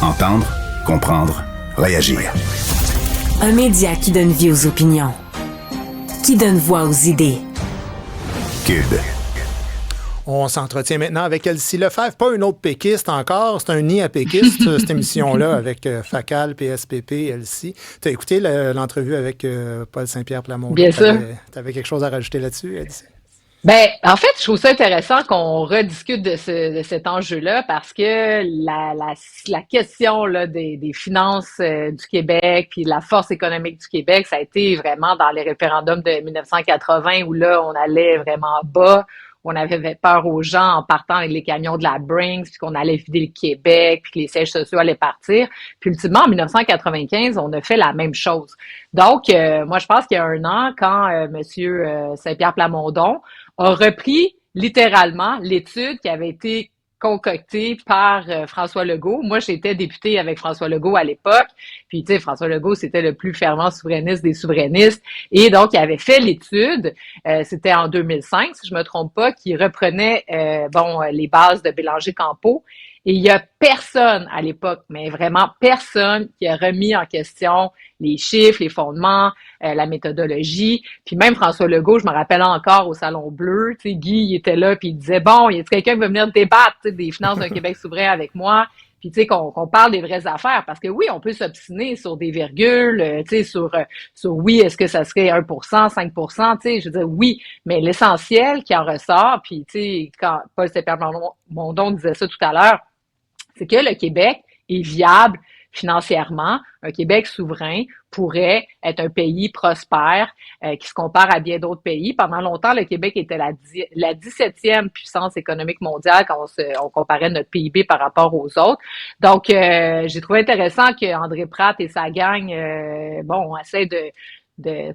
Entendre, comprendre, réagir. Un média qui donne vie aux opinions, qui donne voix aux idées. Cube. On s'entretient maintenant avec Elsie Lefebvre, pas une autre péquiste encore, c'est un nid à péquiste, cette émission-là, avec Facal, PSPP, Elsie. Tu as écouté l'entrevue avec Paul Saint-Pierre Plamondon? Bien sûr. Tu avais quelque chose à rajouter là-dessus, Elsie? Ben, en fait, je trouve ça intéressant qu'on rediscute de cet enjeu-là parce que la question là, des finances du Québec puis la force économique du Québec, ça a été vraiment dans les référendums de 1980 où là, on allait vraiment bas. On avait fait peur aux gens en partant avec les camions de la Brinks, puis qu'on allait vider le Québec, puis que les sièges sociaux allaient partir. Puis ultimement, en 1995, on a fait la même chose. Donc, moi, je pense qu'il y a un an, quand Monsieur Saint-Pierre Plamondon a repris littéralement l'étude qui avait été concoctée par François Legault. Moi, j'étais députée avec François Legault à l'époque. Puis, tu sais, François Legault, c'était le plus fervent souverainiste des souverainistes. Et donc, il avait fait l'étude, c'était en 2005, si je me trompe pas, qui reprenait, les bases de Bélanger-Campeau. Et il y a personne à l'époque, mais vraiment personne qui a remis en question les chiffres, les fondements, la méthodologie. Puis même François Legault, je me rappelle encore au Salon Bleu, tu sais, Guy, il était là, puis il disait, bon, y a quelqu'un qui veut venir débattre des finances d'un Québec souverain avec moi? Puis tu sais, qu'on parle des vraies affaires, parce que oui, on peut s'obstiner sur des virgules, tu sais, sur oui, est-ce que ça serait 1%, 5%, tu sais, je veux dire, oui, mais l'essentiel qui en ressort, puis tu sais, quand Paul Saint-Pierre Plamondon disait ça tout à l'heure, c'est que le Québec est viable financièrement. Un Québec souverain pourrait être un pays prospère qui se compare à bien d'autres pays. Pendant longtemps, le Québec était la 17e puissance économique mondiale quand on comparait notre PIB par rapport aux autres. Donc, j'ai trouvé intéressant que André Pratt et sa gang, essaient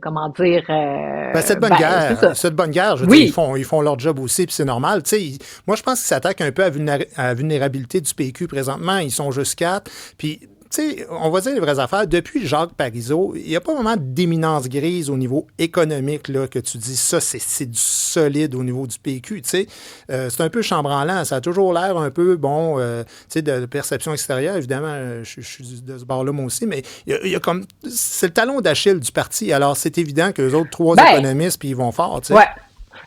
comment dire cette bonne guerre, je veux oui. dire, ils font leur job aussi, puis c'est normal. Tu sais, moi, je pense qu'ils s'attaquent un peu à la vulnérabilité du PQ présentement. Ils sont juste 4, puis tu sais, on va dire les vraies affaires. Depuis Jacques Parizeau, il n'y a pas vraiment d'éminence grise au niveau économique là, que tu dis ça, c'est du solide au niveau du PQ. Tu sais, c'est un peu chambranlant. Ça a toujours l'air un peu, tu sais, de perception extérieure. Évidemment, je suis de ce bord-là, moi aussi, mais il y a comme... C'est le talon d'Achille du parti. Alors, c'est évident que les autres 3 économistes, puis ils vont fort, tu sais. Ouais.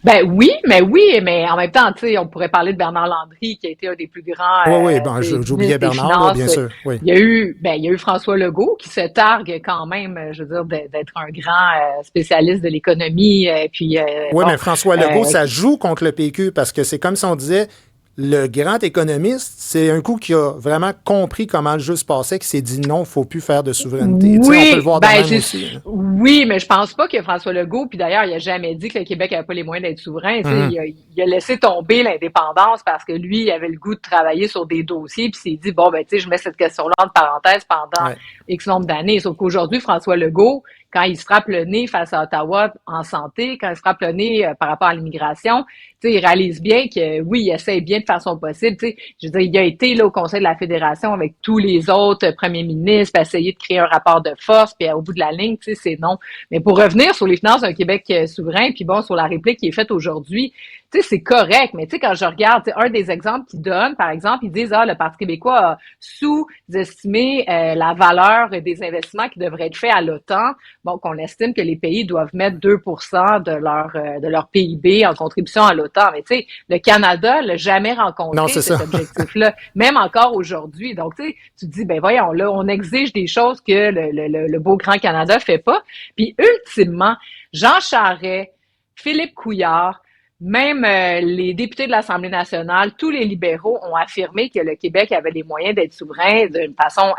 Ben oui, mais en même temps, tu sais, on pourrait parler de Bernard Landry, qui a été un des plus grands. J'oubliais Bernard, là, bien sûr. Oui. Il y a eu François Legault qui se targue quand même, je veux dire, d'être un grand spécialiste de l'économie. Mais François Legault, ça joue contre le PQ parce que c'est comme si on disait. Le grand économiste, c'est un coup qui a vraiment compris comment le jeu se passait, qui s'est dit non, il ne faut plus faire de souveraineté. Oui, on peut le voir de même aussi. Oui, mais je pense pas que François Legault, puis d'ailleurs, il a jamais dit que le Québec n'avait pas les moyens d'être souverain. Il a laissé tomber l'indépendance parce que lui, il avait le goût de travailler sur des dossiers, puis s'est dit, je mets cette question-là en parenthèse pendant X nombre d'années. Sauf qu'aujourd'hui, François Legault, quand il se frappe le nez face à Ottawa en santé, quand il se frappe le nez par rapport à l'immigration, tu sais, il réalise bien que, oui, il essaie bien de façon possible. Tu sais, je veux dire, il a été là au Conseil de la Fédération avec tous les autres premiers ministres, puis essayer de créer un rapport de force, puis au bout de la ligne, tu sais, c'est non. Mais pour revenir sur les finances d'un Québec souverain, puis sur la réplique qui est faite aujourd'hui, tu sais, c'est correct, mais tu sais, quand je regarde, un des exemples qu'ils donnent, par exemple, ils disent, le Parti québécois a sous-estimé la valeur des investissements qui devraient être faits à l'OTAN. Bon, qu'on estime que les pays doivent mettre 2% de leur PIB en contribution à l'OTAN. Mais tu sais, le Canada l'a jamais rencontré cet objectif-là, même encore aujourd'hui. Donc, tu sais, tu te dis, voyons, là, on exige des choses que le beau grand Canada fait pas. Puis, ultimement, Jean Charest, Philippe Couillard, même les députés de l'Assemblée nationale, tous les libéraux ont affirmé que le Québec avait les moyens d'être souverain d'une façon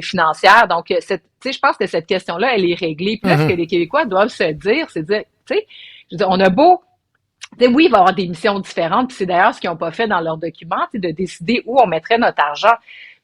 financière. Donc, je pense que cette question-là, elle est réglée. Puis là, ce que les Québécois doivent se dire, c'est dire, tu sais, on a beau... oui, il va y avoir des missions différentes, puis c'est d'ailleurs ce qu'ils n'ont pas fait dans leur document, de décider où on mettrait notre argent.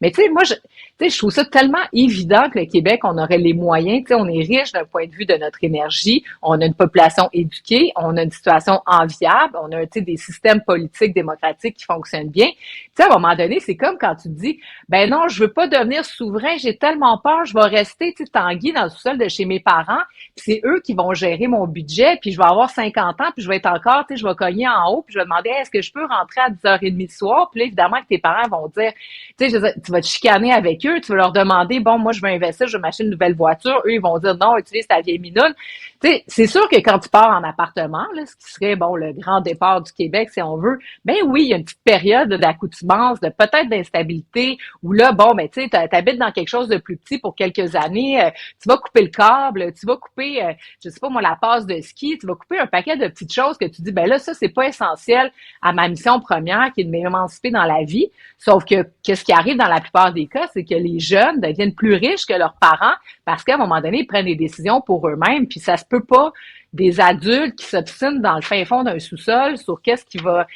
Mais tu sais, moi, je trouve ça tellement évident que le Québec, on aurait les moyens. Tu sais, on est riche d'un point de vue de notre énergie. On a une population éduquée. On a une situation enviable. On a, des systèmes politiques démocratiques qui fonctionnent bien. Tu sais, à un moment donné, c'est comme quand tu te dis, non, je veux pas devenir souverain. J'ai tellement peur. Je vais rester, Tanguy dans le sous-sol de chez mes parents. Puis c'est eux qui vont gérer mon budget. Puis je vais avoir 50 ans. Puis je vais être encore, je vais cogner en haut. Puis je vais demander, est-ce que je peux rentrer à 10h30 du soir? Puis là, évidemment, que tes parents vont dire, tu tu vas te chicaner avec eux, tu vas leur demander, bon, moi, je veux investir, je veux m'acheter une nouvelle voiture. Eux, ils vont dire, non, utilise ta vieille minoune. Tu sais, c'est sûr que quand tu pars en appartement, là, ce qui serait, bon, le grand départ du Québec, si on veut, ben oui, il y a une petite période d'accoutumance, de peut-être d'instabilité, où là, bon, ben, tu sais, t'habites dans quelque chose de plus petit pour quelques années, tu vas couper le câble, tu vas couper, je sais pas moi, la passe de ski, tu vas couper un paquet de petites choses que tu dis, ben là, ça, c'est pas essentiel à ma mission première, qui est de m'émanciper dans la vie. Sauf que, qu'est-ce qui arrive dans la plupart des cas, c'est que les jeunes deviennent plus riches que leurs parents parce qu'à un moment donné, ils prennent des décisions pour eux-mêmes, puis ça se peut pas des adultes qui s'obstinent dans le fin fond d'un sous-sol sur qu'est-ce qui va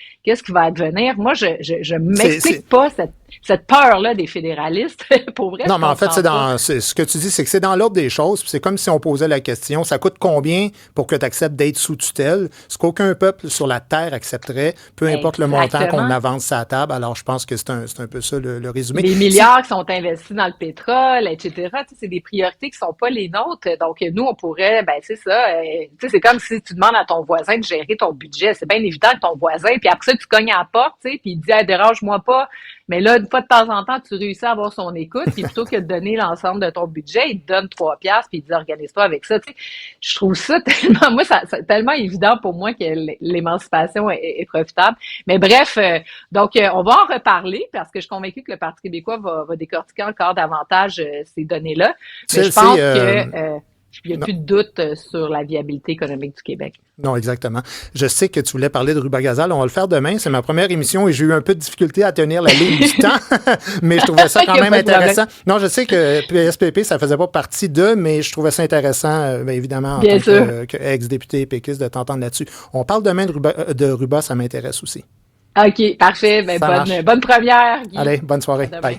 advenir. Moi, je m'explique pas cette peur-là des fédéralistes. Pour vrai. Non, mais en fait, ce que tu dis, c'est que c'est dans l'ordre des choses. Puis c'est comme si on posait la question, ça coûte combien pour que tu acceptes d'être sous tutelle? Ce qu'aucun peuple sur la Terre accepterait, peu importe le montant qu'on avance à la table. Alors, je pense que c'est un peu ça le résumé. Les milliards qui sont investis dans le pétrole, etc., c'est des priorités qui sont pas les nôtres. Donc, nous, on pourrait, ben c'est ça, c'est comme si tu demandes à ton voisin de gérer ton budget. C'est bien évident que ton voisin, puis après ça, tu cognes à la porte, puis il dit, hey, dérange-moi pas. Mais là, une fois de temps en temps, tu réussis à avoir son écoute, puis plutôt que de donner l'ensemble de ton budget, il te donne 3 piastres, puis il dit, organise-toi avec ça. T'sais. Je trouve ça tellement, moi, c'est tellement évident pour moi que l'émancipation est profitable. Mais bref, donc, on va en reparler, parce que je suis convaincue que le Parti québécois va décortiquer encore davantage ces données-là. Mais je pense que il n'y a plus de doute sur la viabilité économique du Québec. Non, exactement. Je sais que tu voulais parler de Rubagazal. On va le faire demain. C'est ma première émission et j'ai eu un peu de difficulté à tenir la ligne du temps. Mais je trouvais ça quand même intéressant. Non, je sais que PSPP, ça faisait pas partie d'eux, mais je trouvais ça intéressant, bien évidemment, en tant qu'ex-député péquiste, de t'entendre là-dessus. On parle demain de Ruba, ça m'intéresse aussi. OK, parfait. Ben, bonne première, Guy. Allez, bonne soirée. Bye.